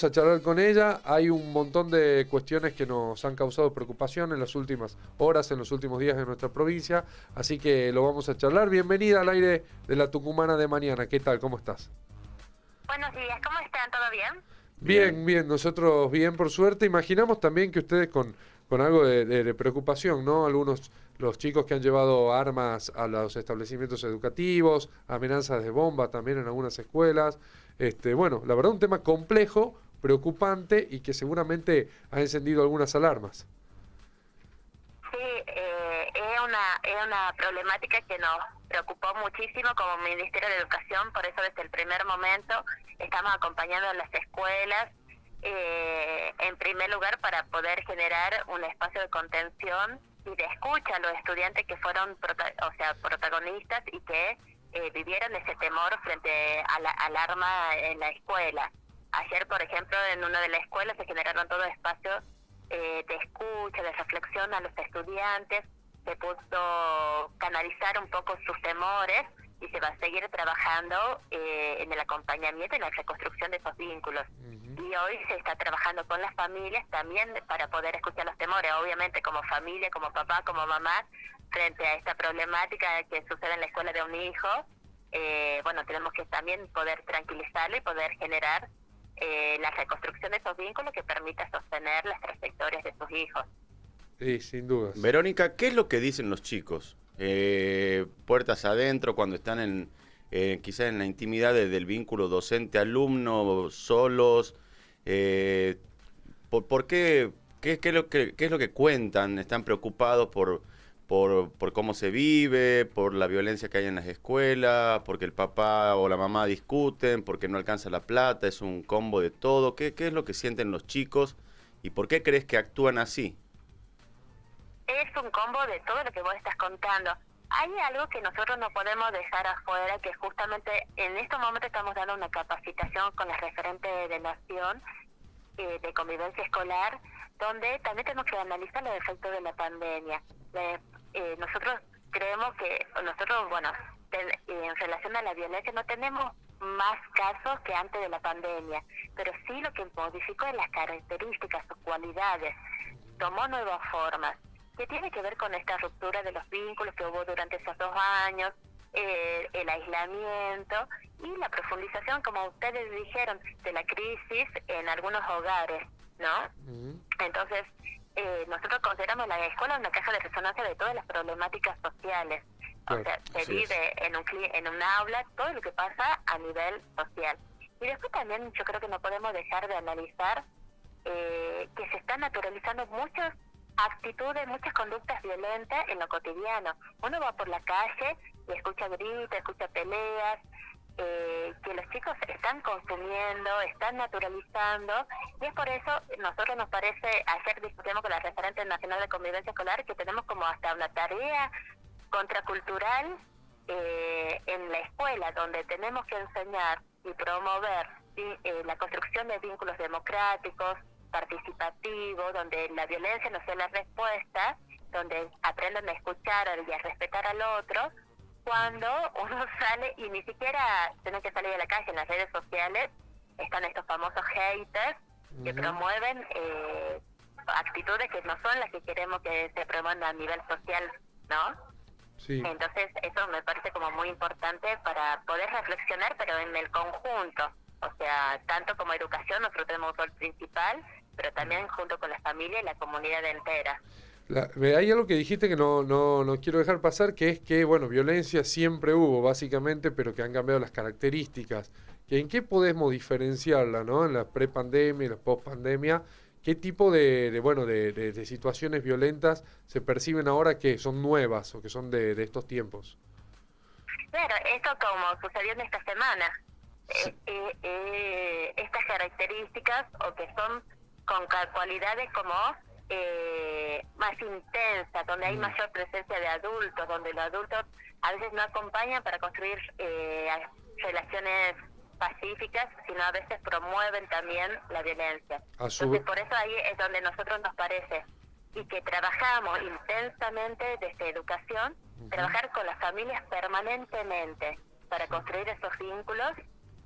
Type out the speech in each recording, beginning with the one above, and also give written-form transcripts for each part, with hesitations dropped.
A charlar con ella. Hay un montón de cuestiones que nos han causado preocupación en las últimas horas, en los últimos días en nuestra provincia, así que lo vamos a charlar. Bienvenida al aire de la Tucumana de mañana. ¿Qué tal? ¿Cómo estás? Buenos días, ¿cómo están? ¿Todo bien? Bien, bien, nosotros bien, por suerte. Imaginamos también que ustedes con algo de preocupación, ¿no? Algunos, los chicos que han llevado armas a los establecimientos educativos, amenazas de bomba también en algunas escuelas. Bueno, la verdad un tema complejo, preocupante y que seguramente ha encendido algunas alarmas. Sí, es una problemática que nos preocupó muchísimo como Ministerio de Educación, por eso desde el primer momento estamos acompañando a las escuelas, en primer lugar para poder generar un espacio de contención y de escucha a los estudiantes que fueron protagonistas y que vivieron ese temor frente al arma en la escuela. Ayer, por ejemplo, en una de las escuelas se generaron todo espacios de escucha, de reflexión a los estudiantes, se pudo canalizar un poco sus temores y se va a seguir trabajando en el acompañamiento y la reconstrucción de esos vínculos. Y hoy se está trabajando con las familias también para poder escuchar los temores, obviamente como familia, como papá, como mamá, frente a esta problemática que sucede en la escuela de un hijo. Bueno, tenemos que también poder tranquilizarlo y poder generar la reconstrucción de esos vínculos que permita sostener las trayectorias de sus hijos. Sí, sin dudas. Verónica, ¿qué es lo que dicen los chicos? Puertas adentro, cuando están quizás en la intimidad del vínculo docente-alumno, solos. ¿Por qué? ¿Qué es lo que cuentan? ¿Están preocupados por cómo se vive, por la violencia que hay en las escuelas, porque el papá o la mamá discuten, porque no alcanza la plata? Es un combo de todo. ¿Qué es lo que sienten los chicos y por qué crees que actúan así? Es un combo de todo lo que vos estás contando. Hay algo que nosotros no podemos dejar afuera, que justamente en estos momentos estamos dando una capacitación con el referente de Nación de convivencia escolar, donde también tenemos que analizar los efectos de la pandemia. Nosotros creemos que, en relación a la violencia no tenemos más casos que antes de la pandemia, pero sí lo que modificó es las características, sus cualidades, tomó nuevas formas, que tiene que ver con esta ruptura de los vínculos que hubo durante esos 2 años, el aislamiento y la profundización, como ustedes dijeron, de la crisis en algunos hogares, ¿no? Entonces, nosotros consideramos la escuela una caja de resonancia de todas las problemáticas sociales. Claro, o sea, se vive en un aula todo lo que pasa a nivel social. Y después también yo creo que no podemos dejar de analizar que se están naturalizando muchas actitudes, muchas conductas violentas en lo cotidiano. Uno va por la calle y escucha gritos, escucha peleas, que los chicos están consumiendo, están naturalizando, y es por eso nosotros nos parece, ayer discutimos con la referente nacional de convivencia escolar, que tenemos como hasta una tarea contracultural en la escuela, donde tenemos que enseñar y promover la construcción de vínculos democráticos, participativos, donde la violencia no sea la respuesta, donde aprendan a escuchar y a respetar al otro. Cuando uno sale y ni siquiera tiene que salir de la calle, en las redes sociales están estos famosos haters que promueven actitudes que no son las que queremos que se promuevan a nivel social, ¿no? Sí. Entonces eso me parece como muy importante para poder reflexionar, pero en el conjunto. O sea, tanto como educación nosotros tenemos un rol principal, pero también junto con la familia y la comunidad entera. Hay algo que dijiste que no quiero dejar pasar, que es que, bueno, violencia siempre hubo, básicamente, pero que han cambiado las características. ¿En qué podemos diferenciarla, no? En la prepandemia y la pospandemia, ¿qué tipo de situaciones violentas se perciben ahora que son nuevas o que son de estos tiempos? Claro, esto como sucedió en esta semana. Sí. Estas características o que son con cualidades como más intensas, donde hay mayor presencia de adultos, donde los adultos a veces no acompañan para construir relaciones pacíficas, sino a veces promueven también la violencia. Entonces por eso ahí es donde nosotros nos parece, y que trabajamos intensamente desde educación, trabajar con las familias permanentemente para construir esos vínculos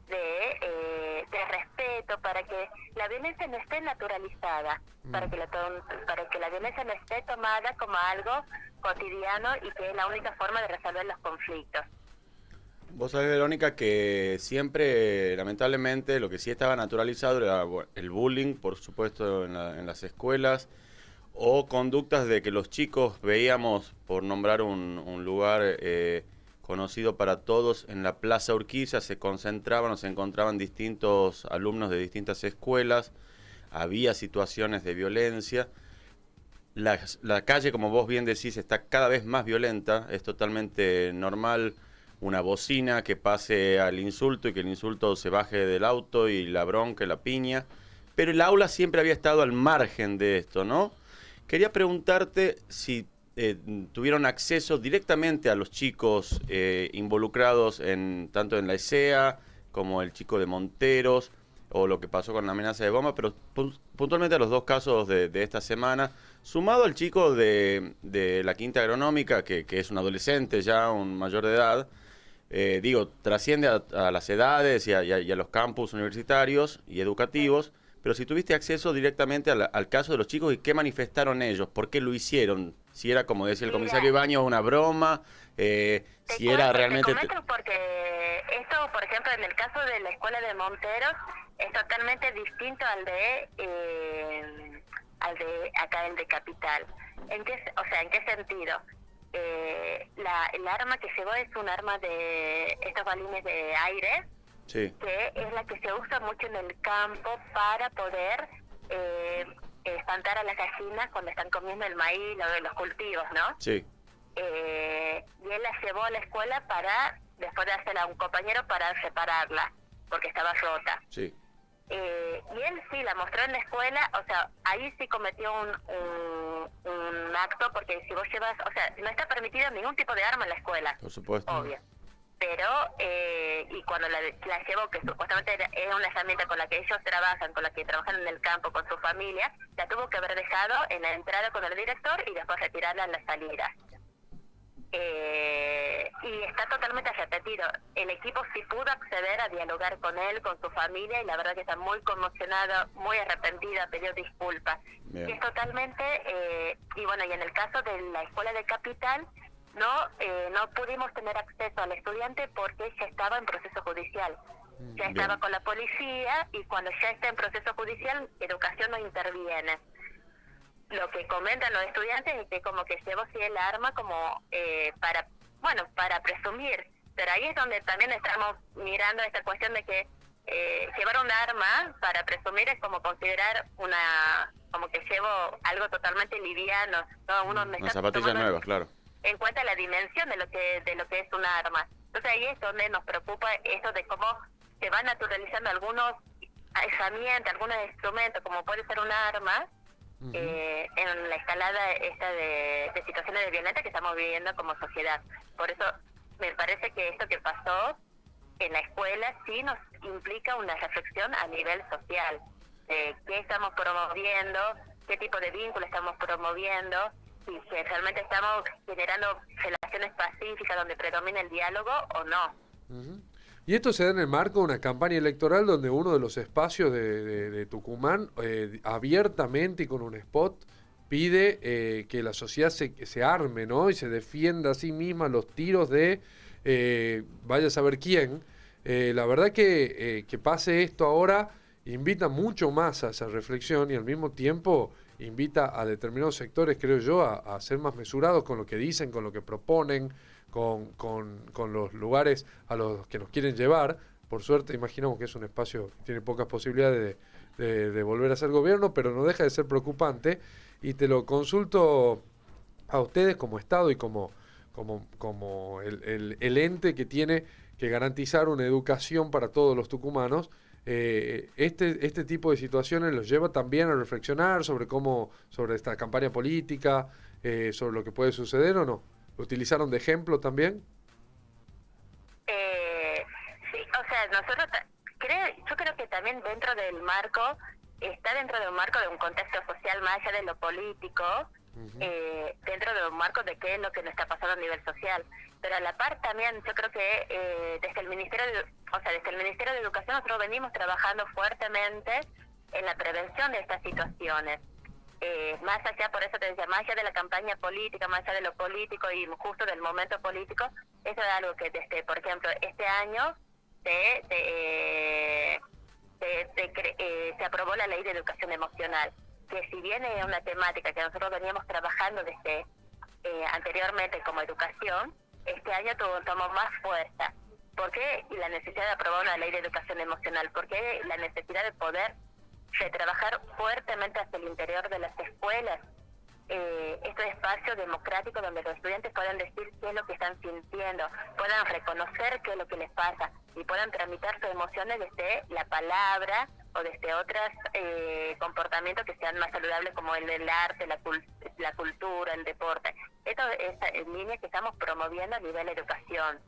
de respeto, para que la violencia no esté naturalizada, para que la violencia no esté tomada como algo cotidiano y que es la única forma de resolver los conflictos. Vos sabés, Verónica, que siempre, lamentablemente, lo que sí estaba naturalizado era el bullying, por supuesto, en las escuelas, o conductas de que los chicos veíamos, por nombrar un lugar conocido para todos, en la Plaza Urquiza se concentraban o se encontraban distintos alumnos de distintas escuelas, había situaciones de violencia. La calle, como vos bien decís, está cada vez más violenta, es totalmente normal una bocina que pase al insulto y que el insulto se baje del auto y la bronca y la piña, pero el aula siempre había estado al margen de esto, ¿no? Quería preguntarte si tuvieron acceso directamente a los chicos involucrados tanto en la ESEA como el chico de Monteros o lo que pasó con la amenaza de bomba, pero puntualmente a los dos casos de esta semana, sumado al chico de la Quinta Agronómica, que es un adolescente ya, un mayor de edad, trasciende a las edades y a los campus universitarios y educativos, pero si tuviste acceso directamente al caso de los chicos y qué manifestaron ellos, por qué lo hicieron, si era, como decía el comisario Ibáñez, una broma, si era realmente... Te comento porque esto, por ejemplo, en el caso de la escuela de Monteros, es totalmente distinto al de acá, el de Capital. ¿En qué sentido? El arma que llevó es un arma de estos balines de aire, sí, que es la que se usa mucho en el campo para poder espantar a las gallinas cuando están comiendo el maíz, los cultivos, ¿no? Sí. Y él la llevó a la escuela para, después de hacerla a un compañero, para separarla, porque estaba rota. Sí. Y él sí la mostró en la escuela, o sea, ahí sí cometió un acto, porque si vos llevas, o sea, no está permitido ningún tipo de arma en la escuela. Por supuesto. Obvio. Pero, y cuando la llevó, que supuestamente era una herramienta con la que ellos trabajan, con la que trabajan en el campo, con su familia, la tuvo que haber dejado en la entrada con el director y después retirarla en la salida. Y está totalmente repetido. El equipo sí pudo acceder a dialogar con él, con su familia, y la verdad que está muy conmocionada, muy arrepentida, pidió disculpas. Bien. Y es totalmente, y bueno, y en el caso de la escuela de Capital, no pudimos tener acceso al estudiante porque ya estaba en proceso judicial. Ya Bien. estaba con la policía, y cuando ya está en proceso judicial, educación no interviene. Lo que comentan los estudiantes es que como que llevó sí el arma como para presumir, pero ahí es donde también estamos mirando esta cuestión de que llevar un arma para presumir es como considerar como que llevo algo totalmente liviano, ¿no? Unas zapatillas nuevas, claro. En cuenta la dimensión de lo que es un arma. Entonces ahí es donde nos preocupa eso de cómo se van naturalizando algunos herramientas, algunos instrumentos, como puede ser un arma, en la escalada esta de situaciones de violencia que estamos viviendo como sociedad. Por eso me parece que esto que pasó en la escuela sí nos implica una reflexión a nivel social, de qué estamos promoviendo, qué tipo de vínculo estamos promoviendo, y si realmente estamos generando relaciones pacíficas donde predomina el diálogo o no. Y esto se da en el marco de una campaña electoral donde uno de los espacios de Tucumán, abiertamente y con un spot, pide que la sociedad se arme, ¿no? Y se defienda a sí misma los tiros de vaya a saber quién. La verdad que pase esto ahora invita mucho más a esa reflexión, y al mismo tiempo invita a determinados sectores, creo yo, a ser más mesurados con lo que dicen, con lo que proponen, con los lugares a los que nos quieren llevar. Por suerte, imaginamos que es un espacio que tiene pocas posibilidades de volver a ser gobierno, pero no deja de ser preocupante, y te lo consulto a ustedes como Estado y como el ente que tiene que garantizar una educación para todos los tucumanos. Este tipo de situaciones los lleva también a reflexionar sobre esta campaña política, sobre lo que puede suceder, ¿o no? ¿Lo utilizaron de ejemplo también? Sí, o sea, yo creo que también está dentro de un marco de un contexto social más allá de lo político, dentro de un marco de qué es lo que nos está pasando a nivel social. Pero a la par también yo creo que desde el Ministerio de Educación nosotros venimos trabajando fuertemente en la prevención de estas situaciones. Más allá, por eso te decía, más allá de la campaña política, más allá de lo político y justo del momento político, eso es algo que desde, por ejemplo, este año se aprobó la Ley de Educación Emocional, que si bien es una temática que nosotros veníamos trabajando desde anteriormente como educación, este año tomó más fuerza. ¿Por qué? Y la necesidad de aprobar una Ley de Educación Emocional, porque la necesidad de poder trabajar fuertemente hacia el interior de las escuelas, estos espacios democráticos donde los estudiantes puedan decir qué es lo que están sintiendo, puedan reconocer qué es lo que les pasa y puedan tramitar sus emociones desde la palabra o desde otros comportamientos que sean más saludables, como el del arte, la cultura, el deporte. Esto es línea que estamos promoviendo a nivel de educación.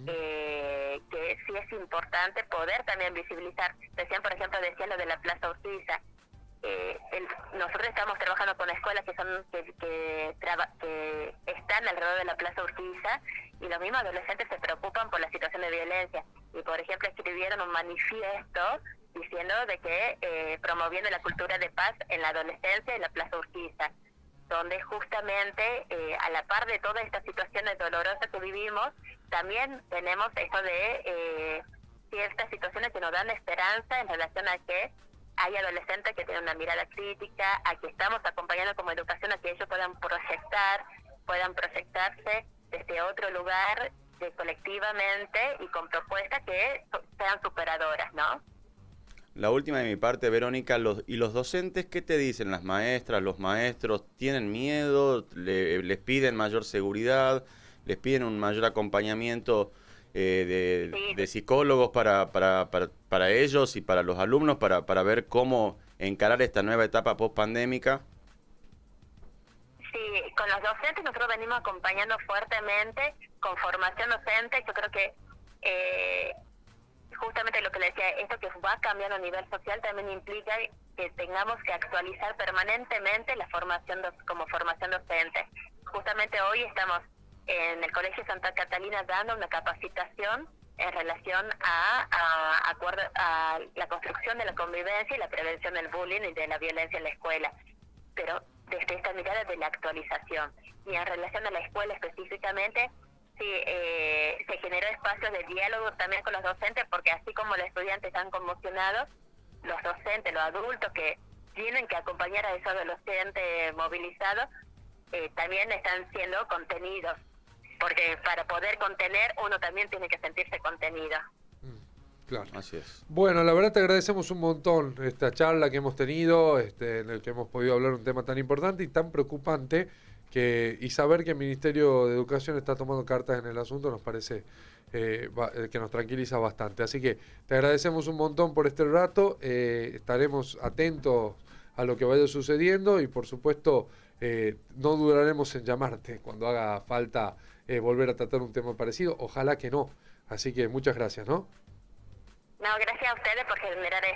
Que sí es importante poder también visibilizar. Decían, por ejemplo, lo de la Plaza Urquiza. Nosotros estamos trabajando con escuelas que están alrededor de la Plaza Urquiza, y los mismos adolescentes se preocupan por la situación de violencia. Y, por ejemplo, escribieron un manifiesto diciendo de que promoviendo la cultura de paz en la adolescencia en la Plaza Urquiza, donde justamente a la par de todas estas situaciones dolorosas que vivimos, también tenemos esto de ciertas situaciones que nos dan esperanza en relación a que hay adolescentes que tienen una mirada crítica, a que estamos acompañando como educación a que ellos puedan proyectarse desde otro lugar, colectivamente y con propuestas que sean superadoras, ¿no? La última de mi parte, Verónica, ¿y los docentes qué te dicen? ¿Las maestras, los maestros tienen miedo? ¿Les piden mayor seguridad? ¿Les piden un mayor acompañamiento de psicólogos para ellos y para los alumnos para ver cómo encarar esta nueva etapa post-pandémica? Sí, con los docentes nosotros venimos acompañando fuertemente con formación docente. Yo creo que justamente lo que le decía, esto que va cambiando a nivel social también implica que tengamos que actualizar permanentemente la formación como formación docente. Justamente hoy estamos en el Colegio Santa Catalina dando una capacitación en relación a la construcción de la convivencia y la prevención del bullying y de la violencia en la escuela, pero desde esta mirada de la actualización. Y en relación a la escuela específicamente, sí, se generó espacios de diálogo también con los docentes, porque así como los estudiantes están conmocionados, los docentes, los adultos que tienen que acompañar a esos adolescentes movilizados, también están siendo contenidos, porque para poder contener uno también tiene que sentirse contenido. Claro. Así es. Bueno, la verdad te agradecemos un montón esta charla que hemos tenido, en el que hemos podido hablar un tema tan importante y tan preocupante, y saber que el Ministerio de Educación está tomando cartas en el asunto nos parece que nos tranquiliza bastante. Así que te agradecemos un montón por este rato, estaremos atentos a lo que vaya sucediendo y por supuesto no dudaremos en llamarte cuando haga falta volver a tratar un tema parecido. Ojalá que no. Así que muchas gracias, ¿no? No, gracias a ustedes por generar